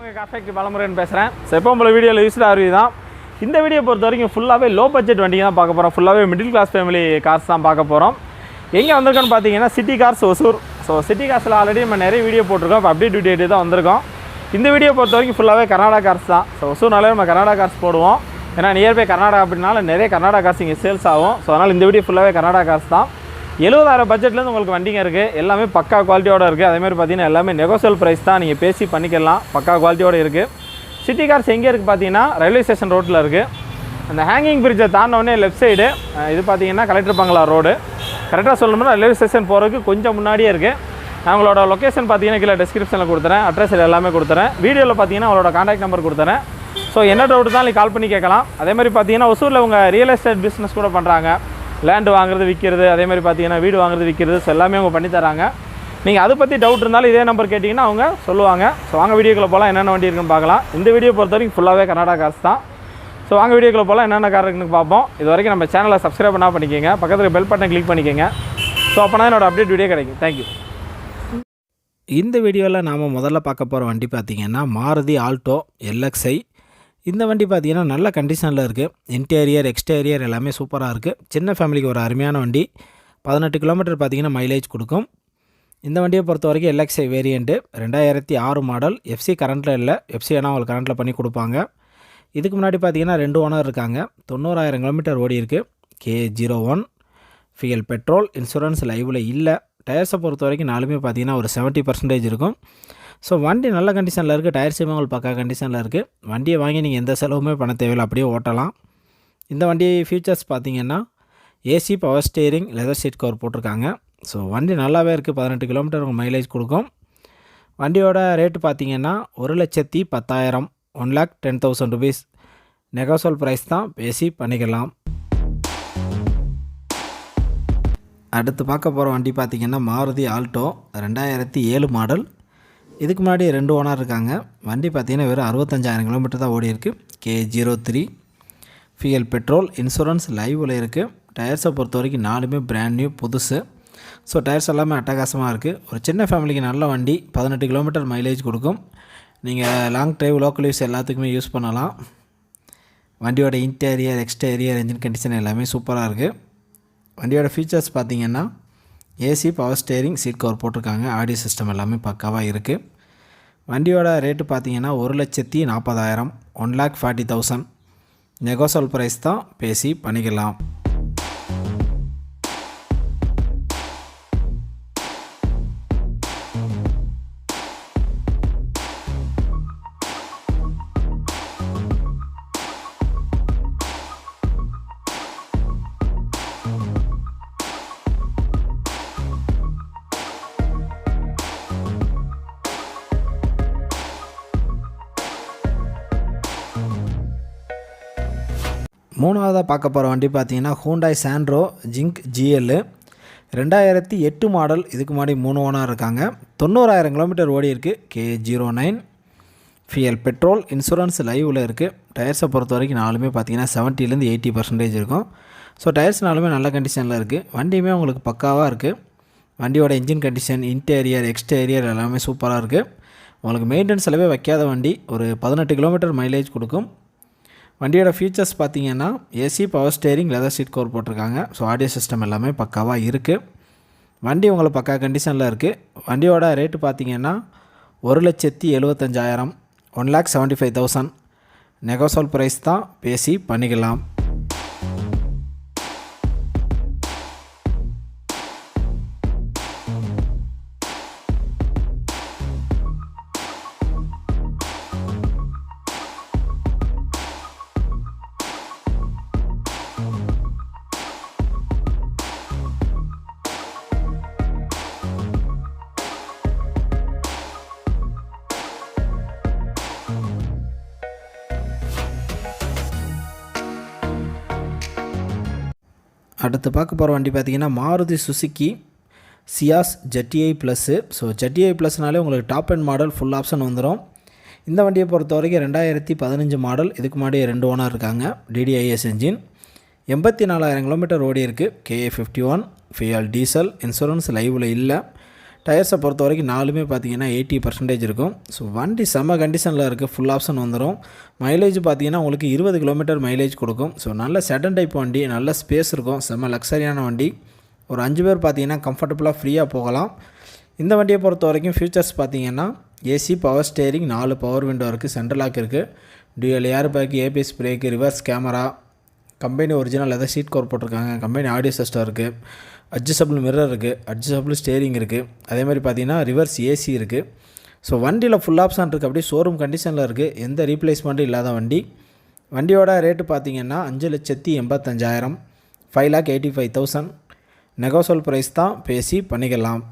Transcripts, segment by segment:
உங்கள் கார்ஃபேக்ட்ரி பாலமுருகன் பேசுகிறேன். ஸோ எப்போ உங்களை வீடியோவில் யூஸ்ஃபுல்லாக அறிவி தான். இந்த வீடியோ பொறுத்த வரைக்கும் ஃபுல்லாகவே லோ பட்ஜெட் வண்டிங்க தான் பார்க்க போகிறோம். ஃபுல்லாகவே மிடில் கிளாஸ் ஃபேமிலி கார்ஸ் தான் பார்க்க போகிறோம். எங்கே வந்திருக்கோன்னு பார்த்தீங்கன்னா city cars Hosur. So city கார்ஸில் ஆல்ரெடி நம்ம நிறைய வீடியோ போட்டிருக்கோம். இப்போ அப்டேட் டேட்டு தான் வந்திருக்கோம். இந்த வீடியோ பொறுத்த வரைக்கும் ஃபுல்லாகவே கர்நாடகா கார்ஸ் தான். ஸோ ஒசூர்னாலே நம்ம கர்நாடகா கார்ஸ் போடுவோம். ஏன்னா நியர்பை கர்நாடகா அப்படின்னால நிறைய கர்நாடகா கார்ஸ் இங்கே சேல்ஸ் ஆகும். ஸோ அதனால் இந்த வீடியோ ஃபுல்லாகவே கர்நாடகா கார்ஸ் தான். 70,000 பட்ஜெட்லேருந்து உங்களுக்கு வண்டிங்க இருக்குது. எல்லாமே பக்கா குவாலிட்டியோடு இருக்குது. அதேமாதிரி பார்த்தீங்கன்னா எல்லாமே நெகோசியல் ப்ரைஸ் தான். நீங்கள் பேசி பண்ணிக்கலாம். பக்கா குவாலிட்டியோடு இருக்குது. சிட்டி கார்ஸ் எங்கே இருக்குது பார்த்தீங்கன்னா ரயில்வே ஸ்டேஷன் ரோட்டில் இருக்குது. அந்த ஹேங்கிங் பிரிட்ஜை தாண்டினோடனே லெஃப்ட் சைடு இது பார்த்தீங்கன்னா கலெக்டர் பங்களா ரோடு. கரெக்டாக சொல்லணும்னா ரயில்வே ஸ்டேஷன் போகிறதுக்கு கொஞ்சம் முன்னாடியே இருக்குது. நான் உங்களோட லொக்கேஷன் பார்த்தீங்கன்னா கீழே டிஸ்கிரிப்ஷனில் கொடுத்துறேன். அட்ரஸ் எல்லாமே கொடுத்துறேன். வீடியோவில் பார்த்தீங்கன்னா அவங்களோட கான்டாக்ட் நம்பர் கொடுத்துறேன். ஸோ என்ன டவுட் தான் நீங்கள் கால் பண்ணி கேட்கலாம். அதேமாதிரி பார்த்தீங்கன்னா ஒசூரில் உங்க ரியல் எஸ்டேட் பிஸ்னஸ் கூட பண்ணுறாங்க. லேண்டு வாங்குறது விற்கிறது, அதேமாதிரி பார்த்தீங்கன்னா வீடு வாங்குறது விற்கிறது, ஸோ எல்லாமே அவங்க பண்ணி தராங்க. நீங்கள் அதை பற்றி டவுட் இருந்தாலும் இதே நம்பர் கேட்டிங்கன்னா அவங்க சொல்லுவாங்க. ஸோ வாங்க வீடியோக்குள்ளே போகலாம். என்னென்ன வண்டி இருக்குன்னு பார்க்கலாம். இந்த வீடியோ பொறுத்த வரைக்கும் ஃபுல்லாகவே கர்நாடகா கார்ஸ் தான். ஸோ வாங்க வீடியோக்குள்ளே போகலாம். என்னென்ன கார் இருக்குன்னு பார்ப்போம். இது வரைக்கும் நம்ம சேனலை சப்ஸ்கிரைப் பண்ணால் பண்ணிக்கோங்க. பக்கத்தில் பெல் பட்டன் கிளிக் பண்ணிக்கோங்க. ஸோ அப்போ தான் என்னோட அப்டேட் வீடியோ கிடைக்கும். தேங்க்யூ. இந்த வீடியோவில் நாம் முதல்ல பார்க்க போகிற வண்டி பார்த்திங்கன்னா மாருதி ஆல்டோ LXi. இந்த வண்டி பார்த்திங்கன்னா நல்ல கண்டிஷனில் இருக்குது. இன்டீரியர் எக்ஸ்டீரியர் எல்லாமே சூப்பராக இருக்குது. சின்ன ஃபேமிலிக்கு ஒரு அருமையான வண்டி. 18 கிலோமீட்டர் பார்த்திங்கன்னா மைலேஜ் கொடுக்கும். இந்த வண்டியை பொறுத்த வரைக்கும் LXi வேரியண்ட்டு 2006 மாடல். FC கரண்ட்டில் இல்லை. FC ஆனால் அவங்களுக்கு கரண்ட்டில் பண்ணி கொடுப்பாங்க. இதுக்கு முன்னாடி பார்த்திங்கன்னா 2 ஓனர் இருக்காங்க. 90,000 கிலோமீட்டர் ஓடி இருக்குது. K01 ஃபியல் petrol. இன்சூரன்ஸ் லைவில் இல்லை. டயர்ஸை பொறுத்த வரைக்கும் நாலுமே பார்த்திங்கன்னா ஒரு 70% இருக்கும். ஸோ வண்டி நல்ல கண்டிஷனில் இருக்குது. டயர் சேமே உங்களுக்கு பக்கா கண்டிஷனில் இருக்குது. வண்டியை வாங்கி நீங்கள் எந்த செலவுமே பண்ண தேவையில்லை, அப்படியே ஓட்டலாம். இந்த வண்டி ஃபீச்சர்ஸ் பார்த்திங்கன்னா AC, power steering, leather seat cover போட்டிருக்காங்க. ஸோ வண்டி நல்லாவே இருக்குது. 18 கிலோமீட்டர் உங்களுக்கு மைலேஜ் கொடுக்கும். வண்டியோட ரேட்டு பார்த்திங்கன்னா 1,10,000 1,10,000 rupees. நெகோசியல் ப்ரைஸ் தான், பேசி பண்ணிக்கலாம். அடுத்து பார்க்க போகிற வண்டி பார்த்திங்கன்னா மாருதி ஆல்டோ 2007 மாடல். இதுக்கு முன்னாடி 2 ஓனர் இருக்காங்க. வண்டி பார்த்திங்கன்னா வெறும் 65,000 கிலோமீட்டர் தான் ஓடி இருக்குது. K03 ஃபியல் petrol. இன்சூரன்ஸ் லைவில் இருக்குது. டயர்ஸை பொறுத்த வரைக்கும் நாலுமே பிராண்ட் நியூ, புதுசு. ஸோ டயர்ஸ் எல்லாமே அட்டகாசமாக இருக்குது. ஒரு சின்ன ஃபேமிலிக்கு நல்ல வண்டி. 18 கிலோமீட்டர் மைலேஜ் கொடுக்கும். நீங்கள் லாங் ட்ரைவ், லோக்கல் யூஸ் எல்லாத்துக்குமே யூஸ் பண்ணலாம். வண்டியோட இன்டீரியர் எக்ஸ்டீரியர் என்ஜின் கண்டிஷன் எல்லாமே சூப்பராக இருக்குது. வண்டியோட ஃபீச்சர்ஸ் பார்த்திங்கன்னா AC, power steering, seat cover போட்டிருக்காங்க. ஆடியோ சிஸ்டம் எல்லாமே பக்காவாக இருக்குது. வண்டியோட ரேட்டு பார்த்திங்கன்னா 1,40,000 1,40,000. நெகோசியல் ப்ரைஸ் தான், பேசி பண்ணிக்கலாம். மூணாவதாக பார்க்க போகிற வண்டி பார்த்திங்கன்னா Hyundai Santro zinc GL 2008 model. இதுக்கு முன்னாடி 3 ஓனர் இருக்காங்க. 90,000 கிலோமீட்டர் ஓடி இருக்குது. K09 ஃபியல் petrol. இன்சூரன்ஸ் லைவில் இருக்குது. டயர்ஸை பொறுத்த வரைக்கும் நாலுமே பார்த்திங்கன்னா 70% 80% இருக்கும். ஸோ டயர்ஸ் நாலுமே நல்ல கண்டிஷனில் இருக்குது. வண்டியுமே உங்களுக்கு பக்காவாக இருக்குது. வண்டியோட இன்ஜின் கண்டிஷன், இன்டீரியர் எக்ஸ்டீரியர் எல்லாமே சூப்பராக இருக்குது. உங்களுக்கு மெயின்டெனன்ஸ் செலவே வைக்காத வண்டி. ஒரு 18 கிலோமீட்டர் மைலேஜ் கொடுக்கும். வண்டியோட ஃபீச்சர்ஸ் பார்த்திங்கன்னா AC, power steering, leather seat cover போட்டிருக்காங்க. ஸோ ஆடியோ சிஸ்டம் எல்லாமே பக்காவாக இருக்குது. வண்டி உங்களுக்கு பக்கா கண்டிஷனில் இருக்குது. வண்டியோட ரேட்டு பார்த்திங்கன்னா 1,75,000 1,75,000. நெகோசியல் ப்ரைஸ் தான், பேசி பண்ணிக்கலாம். அடுத்து பார்க்க போகிற வண்டி பார்த்திங்கன்னா Maruti Suzuki Ciaz ZTI plus. So ZTI ப்ளஸ்னாலே உங்களுக்கு top and model full option வந்துடும். இந்த வண்டியை பொறுத்த வரைக்கும் 2015 மாடல். இதுக்கு முன்னாடி 2 ஓனர் இருக்காங்க. DDIS engine. 84,000 கிலோமீட்டர் ஓடி இருக்குது. K51 ஃபியல் diesel. இன்சூரன்ஸ் லைவில் இல்லை. டயர்ஸை பொறுத்த வரைக்கும் நாலுமே பார்த்தீங்கன்னா 80% இருக்கும். ஸோ வண்டி செம்ம கண்டிஷனில் இருக்குது. ஃபுல் ஆப்ஷன் வந்துடும். மைலேஜ் பார்த்தீங்கன்னா உங்களுக்கு 20 கிலோமீட்டர் மைலேஜ் கொடுக்கும். ஸோ நல்ல செடன் டைப் வண்டி, நல்ல ஸ்பேஸ் இருக்கும், செம்ம லக்ஸரியான வண்டி. ஒரு 5 பேர் பார்த்தீங்கன்னா கம்ஃபர்டபுளாக ஃப்ரீயாக போகலாம். இந்த வண்டியை பொறுத்த வரைக்கும் ஃபீச்சர்ஸ் பார்த்தீங்கன்னா AC, power steering, 4 power window இருக்குது, சென்ட்ரல் லாக் இருக்குது, dual air bag, ABS brake, reverse camera, company original leather seat cover போட்டிருக்காங்க, கம்பெனி ஆடியோ சிஸ்டம் இருக்குது, அட்ஜஸ்டபிள் மிரர் இருக்குது, அட்ஜஸ்டபிள் ஸ்டேரிங் இருக்குது, அதே மாதிரி பார்த்தீங்கன்னா ரிவர்ஸ் ஏசி இருக்குது. ஸோ வண்டியில் ஃபுல் ஆப்ஷன் இருக்குது. அப்படியே ஷோரூம் கண்டிஷனில் இருக்குது. எந்த ரீப்ளேஸ்மெண்ட்டும் இல்லாத வண்டி. வண்டியோட ரேட்டு பார்த்தீங்கன்னா 5,85,000, 5,85,000. நெகோசியபிள் ப்ரைஸ் தான், பேசி பண்ணிக்கலாம்.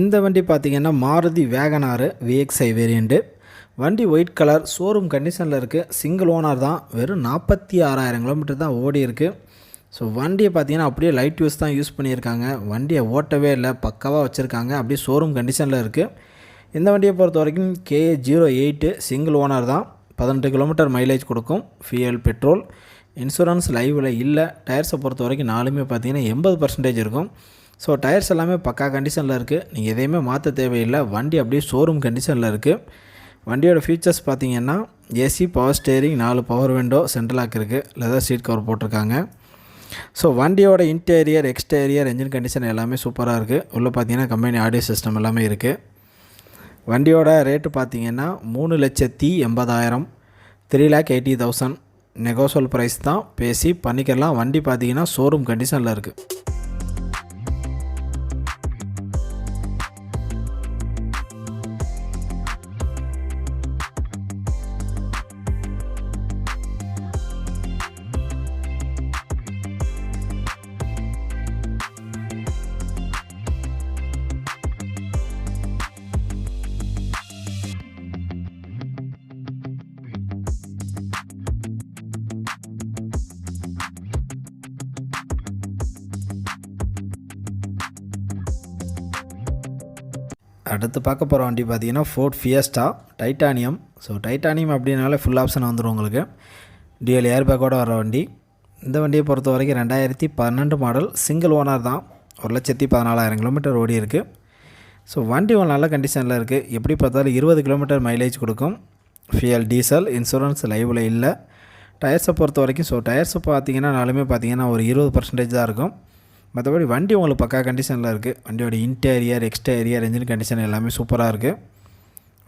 இந்த வண்டி பார்த்திங்கன்னா மாருதி வேகனார் விஎக்ஸ்ஐ வேரியண்ட்டு. வண்டி ஒயிட் கலர், ஷோரூம் கண்டிஷனில் இருக்குது. சிங்கிள் ஓனர் தான். வெறும் 46,000 கிலோமீட்டர் தான் ஓடி இருக்குது. ஸோ வண்டியை பார்த்திங்கன்னா அப்படியே லைட் யூஸ் தான் யூஸ் பண்ணியிருக்காங்க. வண்டியை ஓட்டவே இல்லை, பக்காவாக வச்சுருக்காங்க. அப்படியே ஷோரூம் கண்டிஷனில் இருக்குது. இந்த வண்டியை பொறுத்த வரைக்கும் KA08 சிங்கிள் ஓனர் தான். 18 கிலோமீட்டர் மைலேஜ் கொடுக்கும். ஃபியூயல், பெட்ரோல், இன்சூரன்ஸ் லைவில் இல்லை. டயர்ஸை பொறுத்த வரைக்கும் நாலுமே பார்த்திங்கன்னா 80% இருக்கும். ஸோ டயர்ஸ் எல்லாமே பக்கா கண்டிஷனில் இருக்குது. நீங்கள் எதையுமே மாற்ற தேவையில்லை. வண்டி அப்படியே ஷோரூம் கண்டிஷனில் இருக்குது. வண்டியோட ஃபீச்சர்ஸ் பார்த்தீங்கன்னா AC, power steering, 4 power window, central lock இருக்குது, லெதர் சீட் கவர் போட்டிருக்காங்க. ஸோ வண்டியோட இன்டீரியர், எக்ஸ்டீரியர், என்ஜின் கண்டிஷன் எல்லாமே சூப்பராக இருக்குது. உள்ளே பார்த்தீங்கன்னா கம்பெனி ஆடியோ சிஸ்டம் எல்லாமே இருக்குது. வண்டியோட ரேட்டு பார்த்தீங்கன்னா 3,80,000, 3,80,000. நெகோசியபிள் ப்ரைஸ் தான், பேசி பண்ணிக்கலாம். வண்டி பார்த்தீங்கன்னா ஷோரூம் கண்டிஷனில் இருக்குது. அடுத்து பார்க்க போகிற வண்டி பார்த்தீங்கன்னா fort Fiesta titanium. So titanium அப்படின்னாலே ஃபுல் ஆப்ஷன் வந்துடும் உங்களுக்கு. டியூயல் ஏர் பேக்கோடு வர வண்டி. இந்த வண்டியை பொறுத்த வரைக்கும் 2012 மாடல், சிங்கிள் ஓனர் தான். 1,14,000 கிலோமீட்டர் ஓடி இருக்குது. ஸோ வண்டி ஒரு நல்ல கண்டிஷனில் இருக்குது. எப்படி பார்த்தாலும் 20 கிலோமீட்டர் மைலேஜ் கொடுக்கும். ஃபியூயல், டீசல், இன்சூரன்ஸ் லைவில் இல்லை. டயர்ஸை பொறுத்த வரைக்கும் டயர்ஸை பார்த்தீங்கன்னா நாலுமே பார்த்தீங்கன்னா ஒரு 20% தான் இருக்கும். மற்றபடி வண்டி உங்களுக்கு பக்கா கண்டிஷனில் இருக்குது. வண்டியோட இன்டீரியர், எக்ஸ்டீரியர், என்ஜின் கண்டிஷன் எல்லாமே சூப்பராக இருக்குது.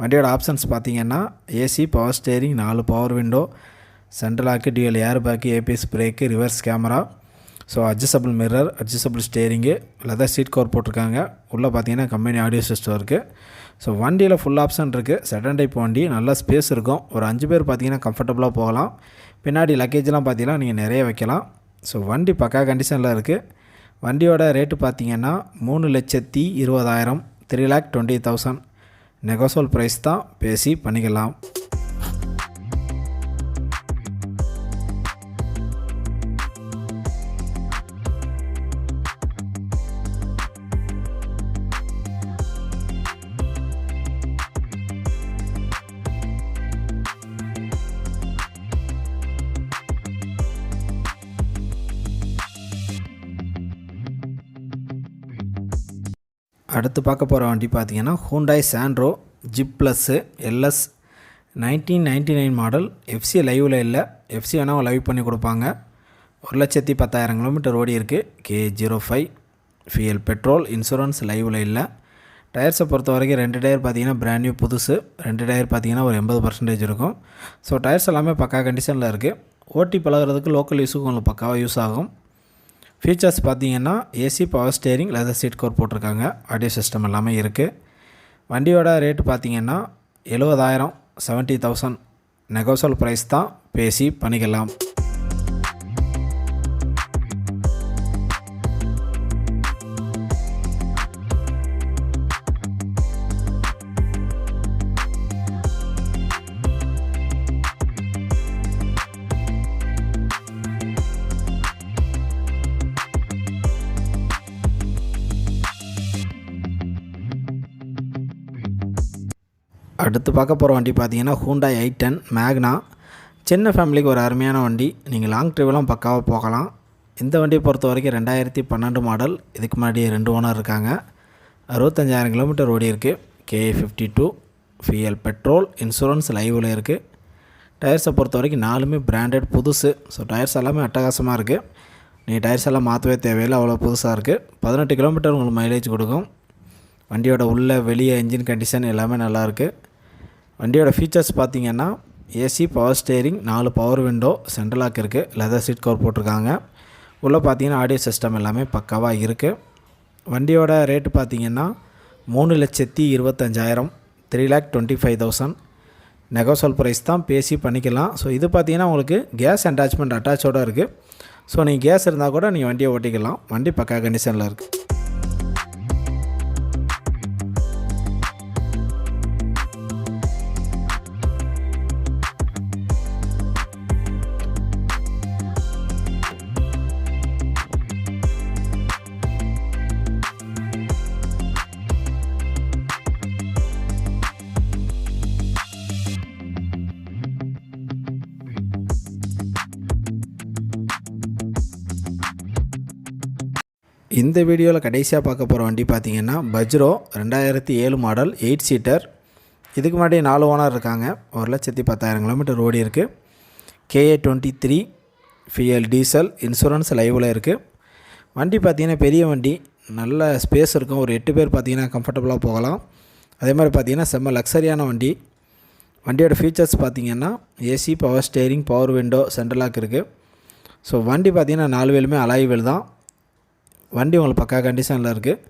வண்டியோட ஆப்ஷன்ஸ் பார்த்தீங்கன்னா AC, power steering, 4 power window, central lock, dual air bag, ABS brake, reverse camera, so adjustable mirror, adjustable steering, leather seat cover போட்டிருக்காங்க. உள்ளே பார்த்தீங்கன்னா கம்பெனி ஆடியோ சிஸ்டம் இருக்குது. ஸோ வண்டியில் ஃபுல் ஆப்ஷன் இருக்குது. செடன் டைப் வண்டி, நல்ல space இருக்கும். ஒரு 5 பேர் பார்த்தீங்கன்னா கம்ஃபர்டபுளாக போகலாம். பின்னாடி லக்கேஜ்லாம் பார்த்தீங்கன்னா நீங்கள் நிறைய வைக்கலாம். ஸோ வண்டி பக்கா கண்டிஷனில் இருக்குது. வண்டியோட ரேட்டு பார்த்தீங்கன்னா 3,20,000, 3,20,000. நெகோசியபிள் ப்ரைஸ் தான், பேசி பண்ணிக்கலாம். அடுத்து பார்க்க போகிற வண்டி பார்த்தீங்கன்னா Hyundai Santro zip plus LS 1999 model. FC லைவில் இல்லை. எஃப்சி வேணால் லைவ் பண்ணி கொடுப்பாங்க. 1,10,000 கிலோமீட்டர் ஓடி இருக்குது. KA05. ஃபியூயல், பெட்ரோல், இன்சூரன்ஸ் லைவில் இல்லை. டயர்ஸை பொறுத்த வரைக்கும் 2 டயர் பார்த்தீங்கன்னா பிராண்ட் நியூ புதுசு. 2 டயர் பார்த்தீங்கன்னா ஒரு 80% இருக்கும். ஸோ டயர்ஸ் எல்லாமே பக்கா கண்டிஷனில் இருக்குது. ஓட்டி பழகிறதுக்கு, லோக்கல் யூஸுக்கு உங்களுக்கு பக்காவாக யூஸ் ஆகும். ஃபீச்சர்ஸ் பார்த்தீங்கன்னா AC, power steering, leather seat cover போட்டிருக்காங்க. ஆடியோ சிஸ்டம் எல்லாமே இருக்குது. வண்டியோட ரேட்டு பார்த்தீங்கன்னா 70,000, 70,000. நெகோசியபிள் ப்ரைஸ் தான், பேசி பண்ணிக்கலாம். அடுத்து பார்க்க போகிற வண்டி பார்த்தீங்கன்னா ஹூண்டாய் i10 மேக்னா. சின்ன ஃபேமிலிக்கு ஒரு அருமையான வண்டி. நீங்கள் லாங் ட்ரிவெலாம் பக்காவாக போகலாம். இந்த வண்டியை பொறுத்த வரைக்கும் 2012 மாடல். இதுக்கு முன்னாடி 2 ஓனர் இருக்காங்க. 65,000 கிலோமீட்டர் ஓடி இருக்குது. KA52 ஃபியல் பெட்ரோல், இன்சூரன்ஸ் லைவில் இருக்குது. டயர்ஸை பொறுத்த வரைக்கும் 4மே பிராண்டட் புதுசு. ஸோ டயர்ஸ் எல்லாமே அட்டகாசமாக இருக்குது. நீங்கள் டயர்ஸ் எல்லாம் மாற்றவே தேவையில்லை, அவ்வளோ புதுசாக இருக்குது. 18 கிலோமீட்டர் உங்களுக்கு மைலேஜ் கொடுக்கும். வண்டியோட உள்ள வெளியே என்ஜின் கண்டிஷன் எல்லாமே நல்லாயிருக்கு. வண்டியோட ஃபீச்சர்ஸ் பார்த்திங்கன்னா AC, power steering, 4 power window, central lock இருக்குது. லெதர் சீட் கவர் போட்டிருக்காங்க. உள்ளே பார்த்தீங்கன்னா ஆடியோ சிஸ்டம் எல்லாமே பக்காவாக இருக்குது. வண்டியோட ரேட்டு பார்த்திங்கன்னா 3,25,000, 3,25,000. நெகோசல் ப்ரைஸ் தான், பேசி பண்ணிக்கலாம். ஸோ இது பார்த்திங்கன்னா உங்களுக்கு கேஸ் அட்டாச்மெண்ட் அட்டாச்சோடு இருக்குது. ஸோ நீங்கள் கேஸ் இருந்தால் கூட நீங்கள் வண்டியை ஓட்டிக்கலாம். வண்டி பக்கா கண்டிஷனில் இருக்குது. இந்த வீடியோவில் கடைசியாக பார்க்க போகிற வண்டி பார்த்திங்கன்னா பஜ்ரோ 2007 மாடல் 8 சீட்டர். இதுக்கு முன்னாடி 4 ஓனர் இருக்காங்க. 1,10,000 கிலோமீட்டர் ஓடி இருக்குது. KA23 ஃபியல் டீசல், இன்சூரன்ஸ் லைவில் இருக்குது. வண்டி பார்த்திங்கன்னா பெரிய வண்டி, நல்ல ஸ்பேஸ் இருக்கும். ஒரு 8 பேர் பார்த்திங்கன்னா கம்ஃபர்டபுளாக போகலாம். அதே மாதிரி பார்த்திங்கன்னா செம்ம லக்ஸரியான வண்டி. வண்டியோட ஃபீச்சர்ஸ் பார்த்திங்கன்னா AC, power steering, power window, central lock இருக்குது. ஸோ வண்டி பார்த்திங்கன்னா 4 வீலுமே அலாய் வீல் தான். வண்டி உங்களுக்கு பக்கா கண்டிஷனில் இருக்குது.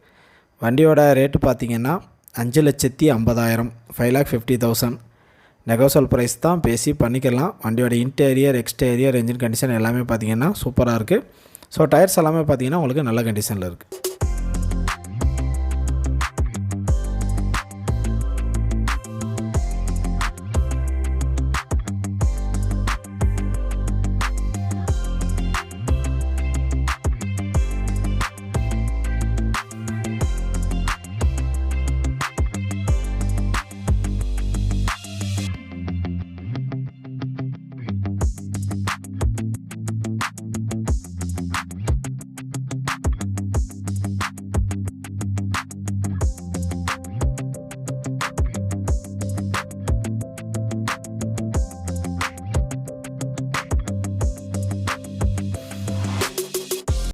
வண்டியோட ரேட்டு பார்த்திங்கன்னா 5,50,000, 5,50,000. நெகோசல் ப்ரைஸ் தான், பேசி பண்ணிக்கலாம். வண்டியோட இன்டீரியர், எக்ஸ்டீரியர், என்ஜின் கண்டிஷன் எல்லாமே பார்த்திங்கன்னா சூப்பராக இருக்குது. ஸோ டயர்ஸ் எல்லாமே பார்த்திங்கன்னா உங்களுக்கு நல்ல கண்டிஷனில் இருக்குது.